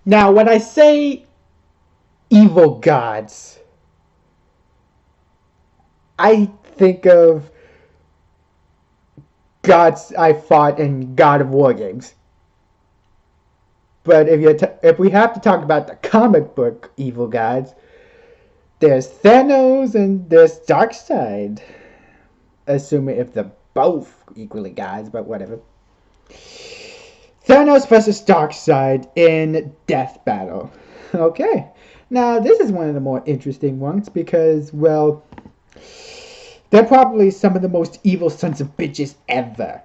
Now, when I say evil gods, I think of gods I fought in God of War games. But if we have to talk about the comic book evil gods, there's Thanos and there's Darkseid. Assuming if they're both equally gods, but whatever. Thanos versus Darkseid in Death Battle. Okay. Now, this is one of the more interesting ones because, well, they're probably some of the most evil sons of bitches ever.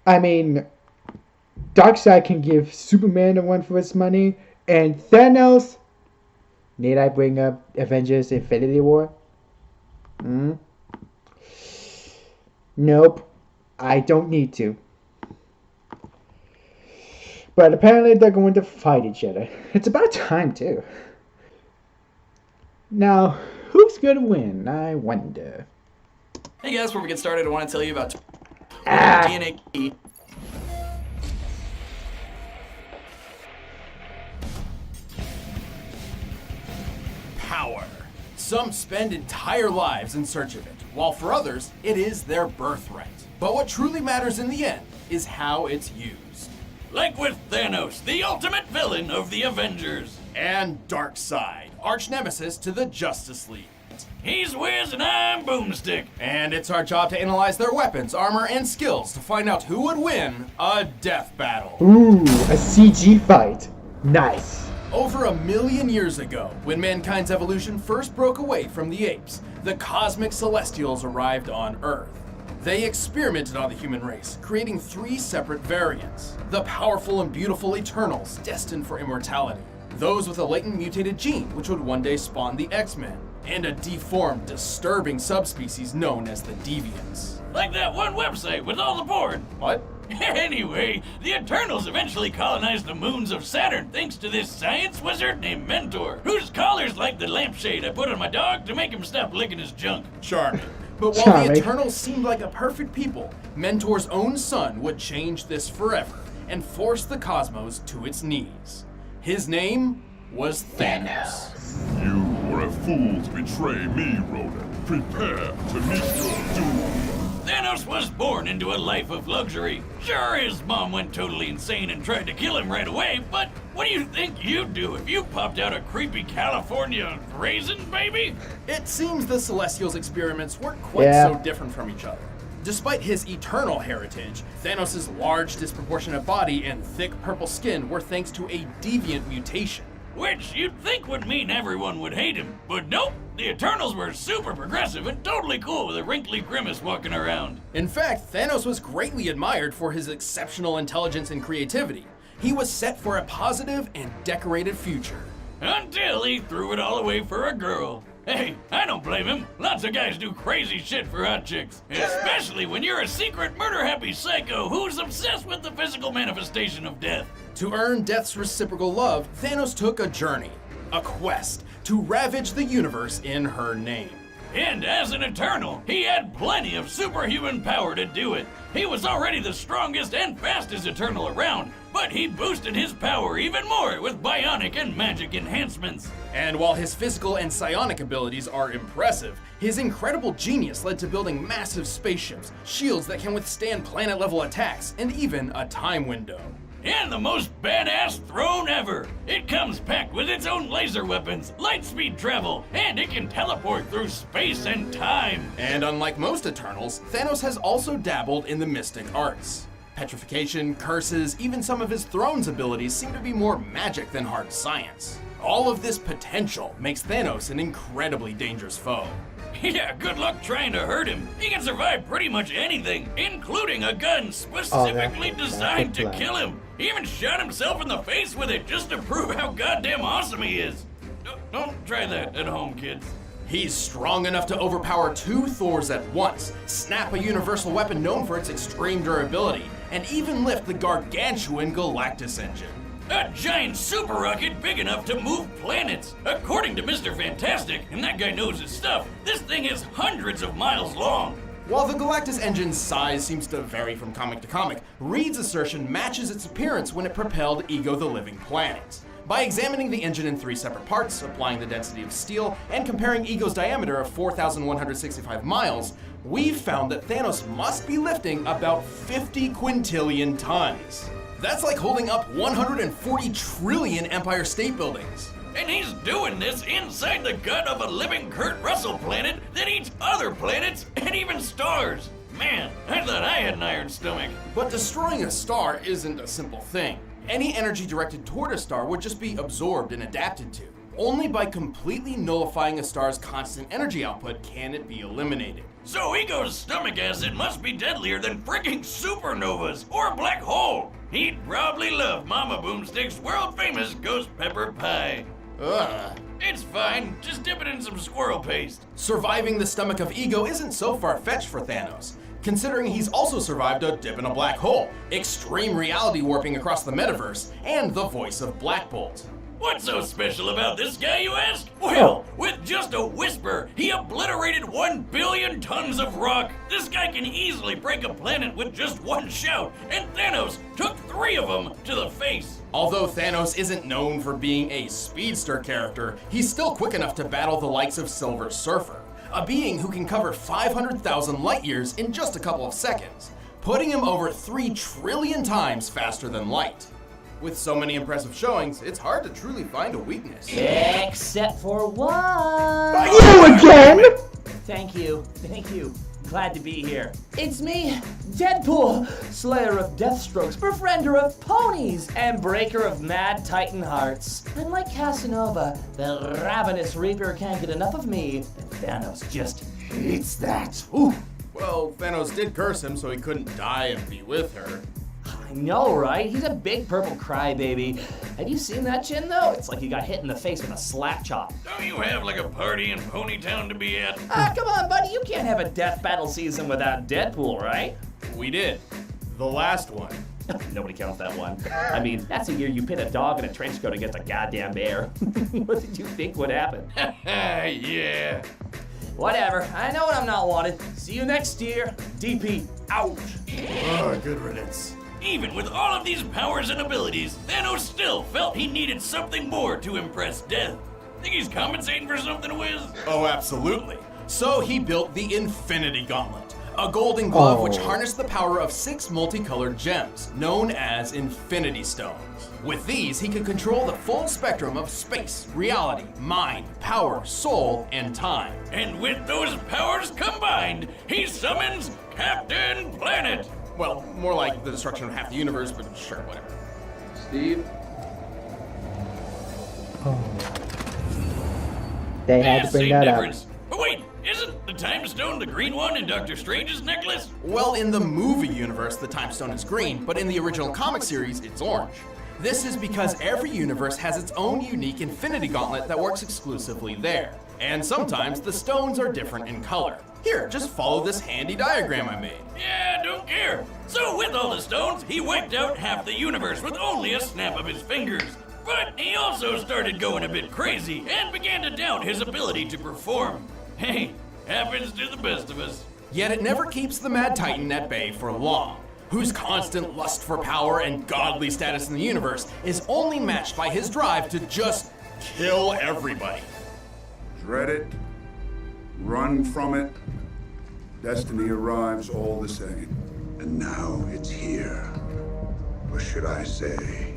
I mean, Darkseid can give Superman a run for his money, and Thanos. Need I bring up Avengers Infinity War? Nope. I don't need to. But apparently they're going to fight each other. It's about time, too. Now, who's going to win? I wonder. Hey guys, before we get started, I want to tell you about DNA key. Power. Some spend entire lives in search of it, while for others, it is their birthright. But what truly matters in the end is how it's used. Like with Thanos, the ultimate villain of the Avengers. And Darkseid, arch nemesis to the Justice League. He's Wiz and I'm Boomstick. And it's our job to analyze their weapons, armor, and skills to find out who would win a death battle. Ooh, a CG fight. Nice. Over 1,000,000 years ago, when mankind's evolution first broke away from the apes, the cosmic celestials arrived on Earth. They experimented on the human race, creating 3 separate variants. The powerful and beautiful Eternals, destined for immortality. Those with a latent mutated gene, which would one day spawn the X-Men. And a deformed, disturbing subspecies known as the Deviants. Like that one website with all the porn. What? Anyway, the Eternals eventually colonized the moons of Saturn thanks to this science wizard named Mentor, whose collar's like the lampshade I put on my dog to make him stop licking his junk. Charming. But while Charming. the Eternals seemed like a perfect people, Mentor's own son would change this forever and force the cosmos to its knees. His name was Thanos. You were a fool to betray me, Ronan. Prepare to meet your doom. Thanos was born into a life of luxury. Sure, his mom went totally insane and tried to kill him right away, but what do you think you'd do if you popped out a creepy California raisin baby? It seems the Celestials' experiments weren't quite so different from each other. Despite his eternal heritage, Thanos' large, disproportionate body and thick purple skin were thanks to a deviant mutation. Which you'd think would mean everyone would hate him, but nope. The Eternals were super progressive and totally cool with a wrinkly grimace walking around. In fact, Thanos was greatly admired for his exceptional intelligence and creativity. He was set for a positive and decorated future. Until he threw it all away for a girl. Hey, I don't blame him. Lots of guys do crazy shit for hot chicks. Especially when you're a secret murder-happy psycho who's obsessed with the physical manifestation of death. To earn Death's reciprocal love, Thanos took a journey, a quest, to ravage the universe in her name. And as an Eternal, he had plenty of superhuman power to do it. He was already the strongest and fastest Eternal around, but he boosted his power even more with bionic and magic enhancements. And while his physical and psionic abilities are impressive, his incredible genius led to building massive spaceships, shields that can withstand planet-level attacks, and even a time window. And the most badass throne ever! It comes packed with its own laser weapons, light speed travel, and it can teleport through space and time! And unlike most Eternals, Thanos has also dabbled in the mystic arts. Petrification, curses, even some of his throne's abilities seem to be more magic than hard science. All of this potential makes Thanos an incredibly dangerous foe. Yeah, good luck trying to hurt him. He can survive pretty much anything, including a gun specifically designed to kill him. He even shot himself in the face with it just to prove how goddamn awesome he is. Don't try that at home, kids. He's strong enough to overpower 2 Thors at once, snap a universal weapon known for its extreme durability, and even lift the gargantuan Galactus engine. A giant super rocket big enough to move planets. According to Mr. Fantastic, and that guy knows his stuff, this thing is hundreds of miles long. While the Galactus engine's size seems to vary from comic to comic, Reed's assertion matches its appearance when it propelled Ego the Living Planet. By examining the engine in 3 separate parts, applying the density of steel, and comparing Ego's diameter of 4,165 miles, we've found that Thanos must be lifting about 50 quintillion tons. That's like holding up 140 trillion Empire State Buildings. And he's doing this inside the gut of a living Kurt Russell planet that eats other planets and even stars. Man, I thought I had an iron stomach. But destroying a star isn't a simple thing. Any energy directed toward a star would just be absorbed and adapted to. Only by completely nullifying a star's constant energy output can it be eliminated. So Ego's stomach acid must be deadlier than freaking supernovas or a black hole. He'd probably love Mama Boomstick's world-famous ghost pepper pie. Ugh. It's fine, just dip it in some squirrel paste. Surviving the stomach of Ego isn't so far-fetched for Thanos, considering he's also survived a dip in a black hole, extreme reality warping across the metaverse, and the voice of Black Bolt. What's so special about this guy, you ask? Well, with just a whisper, he obliterated 1 billion tons of rock. This guy can easily break a planet with just one shout, and Thanos took 3 of them to the face. Although Thanos isn't known for being a speedster character, he's still quick enough to battle the likes of Silver Surfer, a being who can cover 500,000 light years in just a couple of seconds, putting him over 3 trillion times faster than light. With so many impressive showings, it's hard to truly find a weakness. Except for one. You again? Thank you. Glad to be here. It's me, Deadpool, slayer of Deathstrokes, befriender of ponies, and breaker of mad titan hearts. And like Casanova, the ravenous reaper can't get enough of me, and Thanos just hates that. Ooh. Well, Thanos did curse him so he couldn't die and be with her. I know, right? He's a big purple crybaby. Have you seen that chin, though? It's like he got hit in the face with a slap chop. Don't you have like a party in Ponytown to be at? Come on, buddy. You can't have a death battle season without Deadpool, right? We did. The last one. Nobody counts that one. I mean, that's the year you pit a dog in a trench coat against a goddamn bear. What did you think would happen? Yeah. Whatever. I know when I'm not wanted. See you next year. DP out. Oh, good riddance. Even with all of these powers and abilities, Thanos still felt he needed something more to impress Death. Think he's compensating for something, Wiz? Oh, absolutely. So he built the Infinity Gauntlet, a golden glove which harnessed the power of 6 multicolored gems, known as Infinity Stones. With these, he could control the full spectrum of space, reality, mind, power, soul, and time. And with those powers combined, he summons Captain Planet. Well, more like the destruction of half the universe, but sure, whatever. Steve? They had to bring that up. But wait, isn't the Time Stone the green one in Doctor Strange's necklace? Well, in the movie universe, the Time Stone is green, but in the original comic series, it's orange. This is because every universe has its own unique Infinity Gauntlet that works exclusively there. And sometimes the stones are different in color. Here, just follow this handy diagram I made. Yeah, don't care. So with all the stones, he wiped out half the universe with only a snap of his fingers. But he also started going a bit crazy and began to doubt his ability to perform. Hey, happens to the best of us. Yet it never keeps the Mad Titan at bay for long, whose constant lust for power and godly status in the universe is only matched by his drive to just kill everybody. Dread it, run from it, destiny arrives all the same. And now it's here. Or should I say,